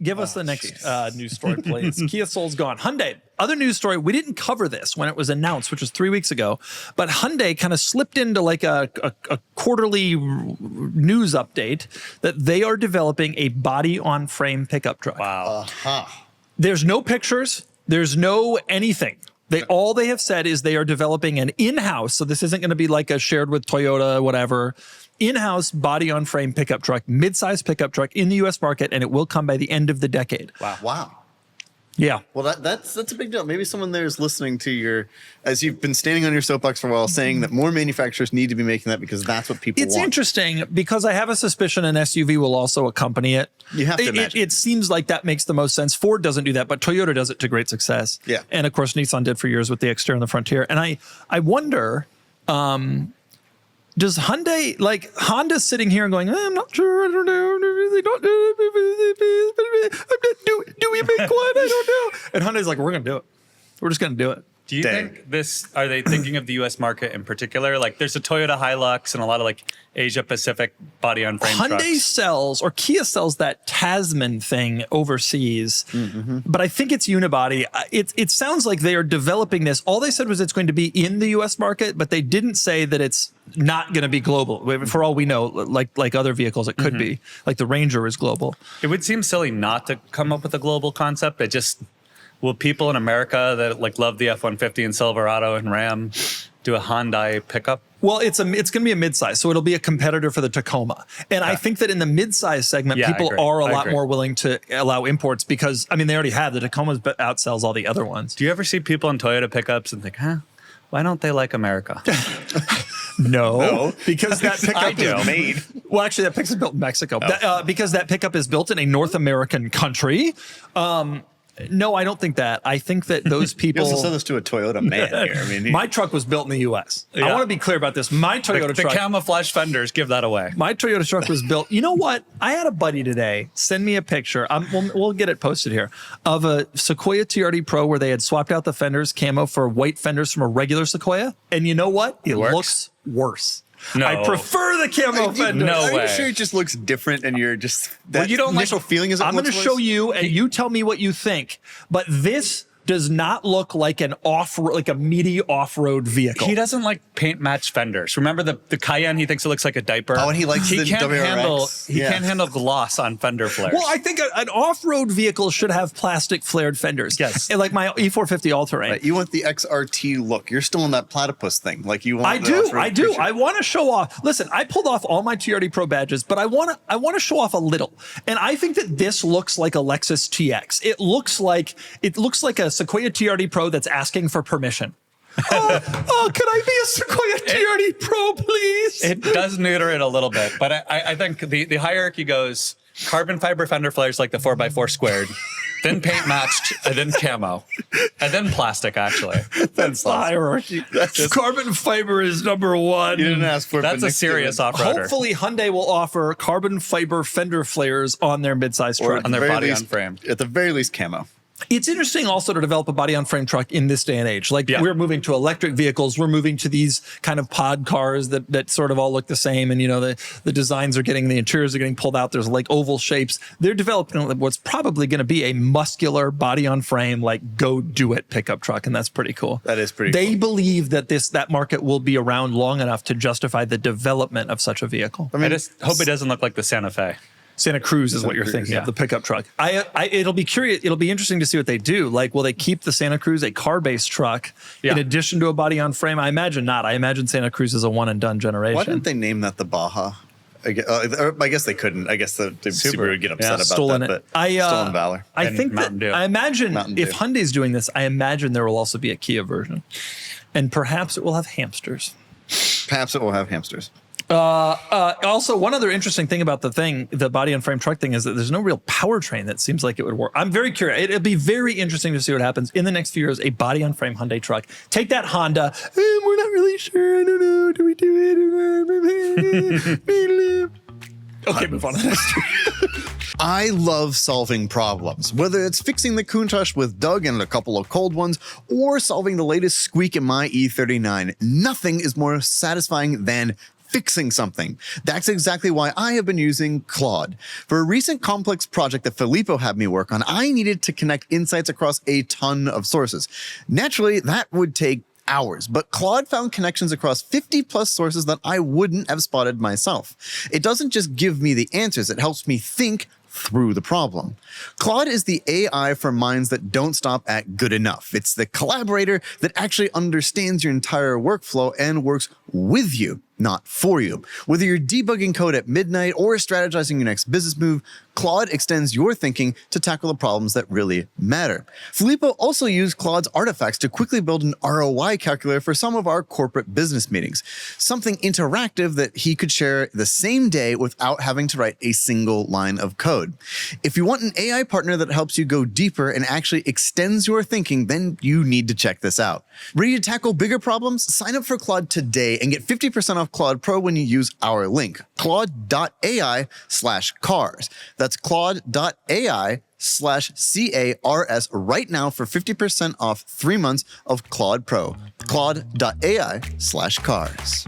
Give us the next news story, please. Kia Soul's gone. Hyundai, other news story. We didn't cover this when it was announced, which was 3 weeks ago, but Hyundai kind of slipped into like a quarterly news update that they are developing a body-on-frame pickup truck. Wow. There's no pictures. There's no anything. All they have said is they are developing an in-house, so this isn't going to be like a shared with Toyota, whatever, in-house body-on-frame pickup truck, mid-size pickup truck in the U.S. market, and it will come by the end of the decade. Wow. Yeah. Well, that's a big deal. Maybe someone there is listening to as you've been standing on your soapbox for a while, saying that more manufacturers need to be making that because that's what people want. It's interesting because I have a suspicion an SUV will also accompany it. You have to imagine. It seems like that makes the most sense. Ford doesn't do that, but Toyota does it to great success. Yeah. And of course, Nissan did for years with the Xterra and the Frontier. And I wonder, does Hyundai, like Honda's sitting here and going, I'm not sure, I don't know, they don't do do we make one? I don't know. And Hyundai's like, we're going to do it. We're just going to do it. Do you think are they thinking of the U.S. market in particular? Like there's a Toyota Hilux and a lot of like Asia Pacific body on frame trucks. Hyundai sells, or Kia sells that Tasman thing overseas, but I think it's unibody. It sounds like they are developing this. All they said was it's going to be in the U.S. market, but they didn't say that it's not going to be global. For all we know, like other vehicles, it could be. Like the Ranger is global. It would seem silly not to come up with a global concept. It just... Will people in America that like love the F-150 and Silverado and Ram do a Hyundai pickup? Well, it's going to be a midsize, so it'll be a competitor for the Tacoma. And I think that in the midsize segment, people are a lot more willing to allow imports because, I mean, they already have. The Tacoma's outsells all the other ones. Do you ever see people in Toyota pickups and think, why don't they like America? No, because that pickup is made. Well, actually, that pickup is built in Mexico. Because that pickup is built in a North American country. No, I don't think that. I think that those people... You also said this to a Toyota man here. I mean, my truck was built in the U.S. I want to be clear about this. My Toyota truck... The camouflage fenders, give that away. My Toyota truck was built... You know what? I had a buddy today send me a picture. We'll get it posted here. Of a Sequoia TRD Pro where they had swapped out the fenders camo for white fenders from a regular Sequoia. And you know what? It looks worse. No. I prefer the camo fender. No Are way. you sure it just looks different and you're just... That you don't initial feeling is it I'm going to looks show worse? you and you tell me what you think. But this does not look like an like a meaty off-road vehicle. He doesn't like paint match fenders. Remember the Cayenne? He thinks it looks like a diaper. Oh, and he likes the WRX. He can't handle gloss on fender flares. Well, I think an off-road vehicle should have plastic flared fenders. Yes. And like my E450 all-terrain. Right, you want the XRT look. You're still in that platypus thing. Like you want. I do. I want to show off. Listen, I pulled off all my TRD Pro badges, but I want to show off a little. And I think that this looks like a Lexus TX. It looks like a Sequoia TRD Pro that's asking for permission. Can I be a Sequoia TRD Pro, please? It does neuter it a little bit, but I think the hierarchy goes carbon fiber fender flares like the 4x4 squared, then paint matched, and then camo, and then plastic, actually. That's the hierarchy. Carbon fiber is number one. You didn't ask for it. That's a serious off-roader. Hopefully, Hyundai will offer carbon fiber fender flares on their midsize truck. on their body on frame. At the very least, camo. It's interesting also to develop a body-on-frame truck in this day and age. Like we're moving to electric vehicles. We're moving to these kind of pod cars that sort of all look the same. And, you know, the designs are getting, the interiors are getting pulled out. There's like oval shapes. They're developing what's probably going to be a muscular body-on-frame, like go-do-it pickup truck. And that's pretty cool. That is pretty They cool. believe that that market will be around long enough to justify the development of such a vehicle. I just hope it doesn't look like the Santa Fe. Santa Cruz is what you're thinking of, the pickup truck. It'll be curious. It'll be interesting to see what they do. Like, will they keep the Santa Cruz a car-based truck in addition to a body-on-frame? I imagine not. I imagine Santa Cruz is a one-and-done generation. Why didn't they name that the Baja? I guess they couldn't. I guess the Subaru would get upset about stolen that. It. But stolen valor. I think that, I imagine if Hyundai's doing this, I imagine there will also be a Kia version. And perhaps it will have hamsters. Perhaps it will have hamsters. Also, one other interesting thing about the body and frame truck thing is that there's no real powertrain that seems like it would work. I'm very curious. It'll be very interesting to see what happens in the next few years. A body on frame Hyundai truck. Take that Honda. We're not really sure. I don't know. Do we do it? Okay, move on to the next. I love solving problems, whether it's fixing the Countach with Doug and a couple of cold ones, or solving the latest squeak in my E39. Nothing is more satisfying than fixing something. That's exactly why I have been using Claude. For a recent complex project that Filippo had me work on, I needed to connect insights across a ton of sources. Naturally, that would take hours, but Claude found connections across 50 plus sources that I wouldn't have spotted myself. It doesn't just give me the answers, it helps me think through the problem. Claude is the AI for minds that don't stop at good enough. It's the collaborator that actually understands your entire workflow and works with you, not for you. Whether you're debugging code at midnight or strategizing your next business move, Claude extends your thinking to tackle the problems that really matter. Filippo also used Claude's artifacts to quickly build an ROI calculator for some of our corporate business meetings, something interactive that he could share the same day without having to write a single line of code. If you want an AI partner that helps you go deeper and actually extends your thinking, then you need to check this out. Ready to tackle bigger problems? Sign up for Claude today and get 50% off Claude Pro when you use our link, claude.ai/cars. That's claude.ai/CARS right now for 50% off 3 months of Claude Pro. Claude.ai/cars.